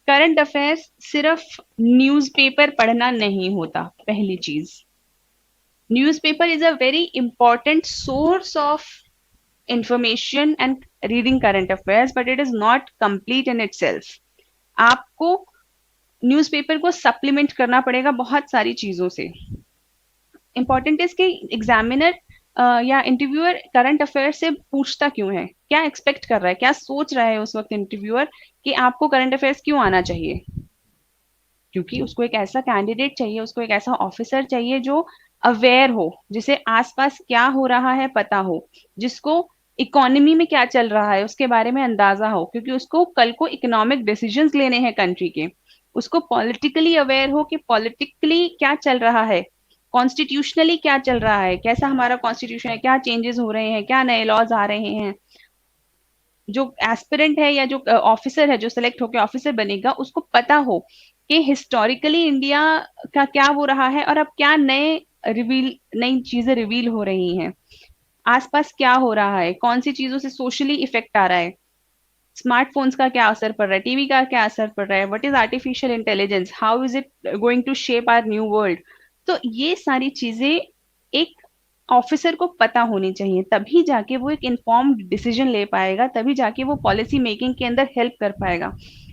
Current affairs सिर्फ newspaper पढ़ना नहीं होता। पहली चीज, newspaper is a very important source of information and reading current affairs, but it is not complete in itself. आपको newspaper को सप्लीमेंट करना पड़ेगा बहुत सारी चीजों से। इंपॉर्टेंट इज कि एग्जामिनर या इंटरव्यूअर करंट अफेयर से पूछता क्यों है, क्या एक्सपेक्ट कर रहा है, क्या सोच रहा है उस वक्त इंटरव्यूअर कि आपको करंट अफेयर्स क्यों आना चाहिए। क्योंकि उसको एक ऐसा कैंडिडेट चाहिए, उसको एक ऐसा ऑफिसर चाहिए जो अवेयर हो, जिसे आसपास क्या हो रहा है पता हो, जिसको इकोनॉमी में क्या चल रहा है उसके बारे में अंदाजा हो, क्योंकि उसको कल को इकोनॉमिक डिसीजंस लेने हैं कंट्री के। उसको पॉलिटिकली अवेयर हो कि पॉलिटिकली क्या चल रहा है, कॉन्स्टिट्यूशनली क्या चल रहा है, कैसा हमारा कॉन्स्टिट्यूशन है, क्या चेंजेस हो रहे हैं, क्या नए लॉज आ रहे हैं। जो एस्पिरेंट है या जो ऑफिसर है जो सिलेक्ट होकर ऑफिसर बनेगा, उसको पता हो कि हिस्टोरिकली इंडिया का क्या वो रहा है और अब क्या नई चीजें रिवील हो रही हैं, आसपास क्या हो रहा है, कौन सी चीजों से सोशली इफेक्ट आ रहा है, स्मार्टफोन्स का क्या असर पड़ रहा है, टीवी का क्या असर पड़ रहा है, what is artificial intelligence, how is it going to shape our new world. तो ये सारी चीजें एक ऑफिसर को पता होनी चाहिए, तभी जाके वो एक इन्फॉर्म्ड डिसीजन ले पाएगा, तभी जाके वो पॉलिसी मेकिंग के अंदर हेल्प कर पाएगा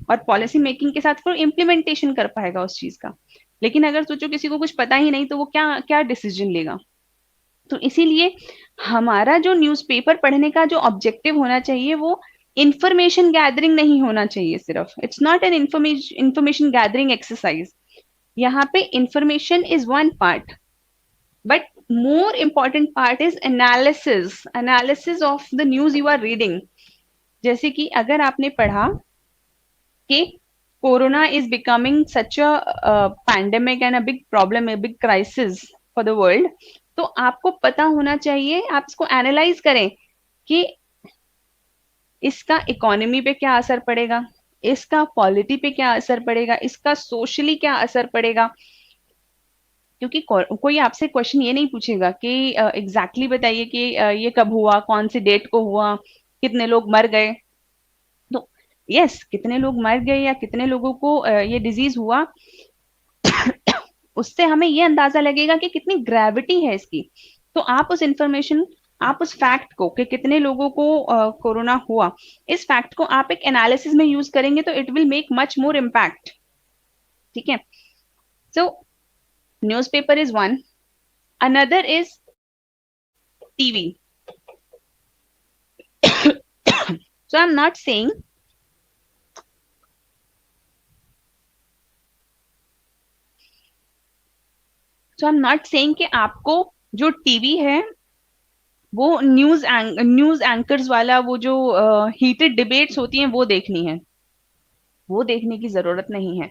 और पॉलिसी मेकिंग के साथ वो इम्प्लीमेंटेशन कर पाएगा उस चीज का। लेकिन अगर सोचो किसी को कुछ पता ही नहीं तो वो क्या क्या डिसीजन लेगा। तो इसीलिए हमारा जो न्यूज़पेपर पढ़ने का जो ऑब्जेक्टिव होना चाहिए वो इंफॉर्मेशन गैदरिंग नहीं होना चाहिए सिर्फ। It's not an information gathering exercise. यहाँ पे information is one part, but more important part is analysis of the news you are reading. जैसे कि अगर आपने पढ़ा कि corona is becoming such a pandemic and a big problem, a big crisis for the world, तो आपको पता होना चाहिए, आप इसको एनालाइज करें कि इसका इकोनॉमी पे क्या असर पड़ेगा, इसका पॉलिटी पे क्या असर पड़ेगा, इसका सोशली क्या असर पड़ेगा। क्योंकि कोई आपसे क्वेश्चन ये नहीं पूछेगा कि एग्जैक्टली बताइए कि ये कब हुआ, कौन सी डेट को हुआ, कितने लोग मर गए। तो यस, कितने लोग मर गए या कितने लोगों को ये डिजीज हुआ, उससे हमें ये अंदाजा लगेगा कि कितनी ग्रेविटी है इसकी। तो आप उस इंफॉर्मेशन, आप उस फैक्ट को कि कितने लोगों को कोरोना हुआ, इस फैक्ट को आप एक एनालिसिस में यूज करेंगे तो it will make much more impact. ठीक है। सो newspaper is one, another is TV. So I am not saying कि आपको जो टीवी है वो न्यूज एंकर्स वाला वो जो हीटेड डिबेट्स होती हैं वो देखनी है, वो देखने की जरूरत नहीं है।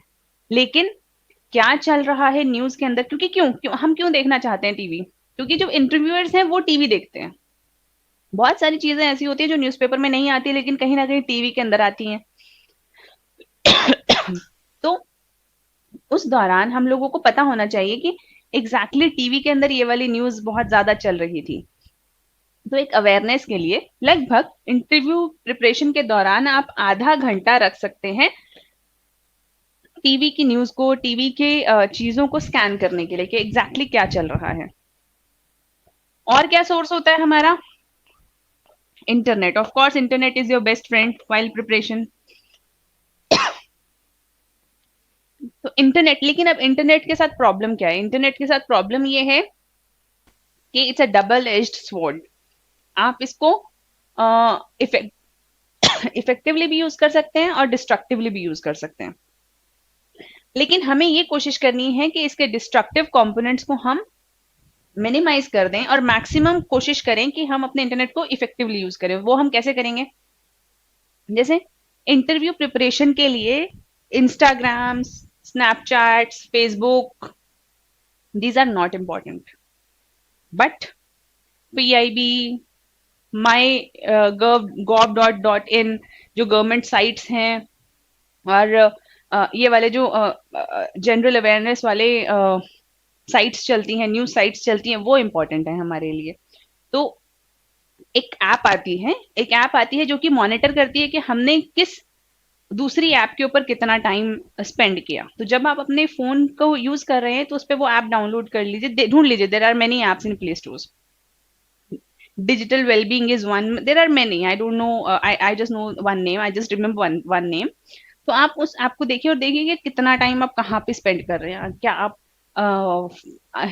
लेकिन क्या चल रहा है न्यूज के अंदर, क्योंकि क्यों हम क्यों देखना चाहते हैं टीवी, क्योंकि जो इंटरव्यूअर्स हैं वो टीवी देखते हैं। बहुत सारी चीजें ऐसी होती है जो न्यूज़पेपर में नहीं आती लेकिन कहीं ना कहीं टीवी के अंदर आती हैं। तो उस दौरान हम लोगों को पता होना चाहिए कि एग्जैक्टली टीवी के अंदर ये वाली न्यूज बहुत ज्यादा चल रही थी। तो एक अवेयरनेस के लिए लगभग इंटरव्यू प्रिपरेशन के दौरान आप आधा घंटा रख सकते हैं टीवी की न्यूज को, टीवी के चीजों को स्कैन करने के लिए कि एग्जैक्टली क्या चल रहा है। और क्या सोर्स होता है हमारा? Internet. Of course internet is your best friend while preparation. तो इंटरनेट, लेकिन अब इंटरनेट के साथ प्रॉब्लम क्या है? इंटरनेट के साथ प्रॉब्लम ये है कि it's a double edged sword. आप इसको इफेक्टिवली भी यूज कर सकते हैं और डिस्ट्रक्टिवली भी यूज कर सकते हैं। लेकिन हमें ये कोशिश करनी है कि इसके डिस्ट्रक्टिव कंपोनेंट्स को हम मिनिमाइज कर दें और मैक्सिमम कोशिश करें कि हम अपने इंटरनेट को इफेक्टिवली यूज करें। वो हम कैसे करेंगे? जैसे इंटरव्यू प्रिपरेशन के लिए Instagram, Snapchats, Facebook, these are not important, but PIB, my gov.in जो गवर्नमेंट साइट्स हैं, और ये वाले जो जनरल अवेयरनेस वाले साइट्स चलती हैं, न्यूज साइट्स चलती हैं, वो इम्पोर्टेंट है हमारे लिए। तो एक ऐप आती है जो कि मॉनिटर करती है कि हमने किस दूसरी ऐप के ऊपर कितना टाइम स्पेंड किया। तो जब आप अपने फोन को यूज कर रहे हैं तो उस पर वो ऐप डाउनलोड कर लीजिए, ढूंढ लीजिए, there are many apps in Play Stores. Digital well-being is one, there are many, I don't know, I just know one name, I just remember one name। तो आप उस ऐप को देखिए और देखिए कि कितना टाइम आप कहाँ पे स्पेंड कर रहे हैं। क्या आप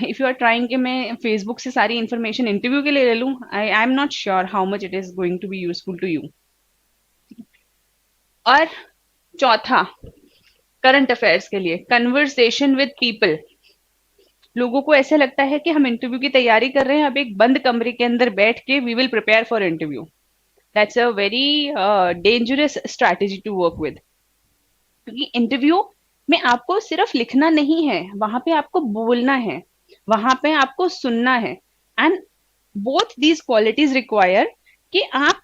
इफ यू आर ट्राइंग कि मैं फेसबुक से सारी इंफॉर्मेशन इंटरव्यू के लिए ले लूं, I am not sure how much it is going to be useful to you. और चौथा, करंट अफेयर्स के लिए कन्वर्सेशन विद पीपल। लोगों को ऐसे लगता है कि हम इंटरव्यू की तैयारी कर रहे हैं, अब एक बंद कमरे के अंदर बैठ के we will prepare for interview. That's a very dangerous strategy to work with, क्योंकि इंटरव्यू में आपको सिर्फ लिखना नहीं है, वहां पे आपको बोलना है, वहां पे आपको सुनना है। And both these qualities require कि आप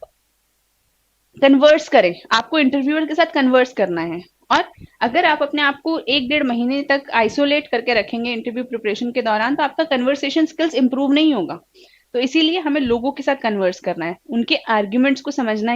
कन्वर्स करें, आपको इंटरव्यूअर के साथ कन्वर्स करना है। और अगर आप अपने आप को 1-1.5 महीने तक आइसोलेट करके रखेंगे इंटरव्यू प्रिपरेशन के दौरान, तो आपका कन्वर्सेशन स्किल्स इंप्रूव नहीं होगा। तो इसीलिए हमें लोगों के साथ कन्वर्स करना है, उनके आर्ग्यूमेंट्स को समझना है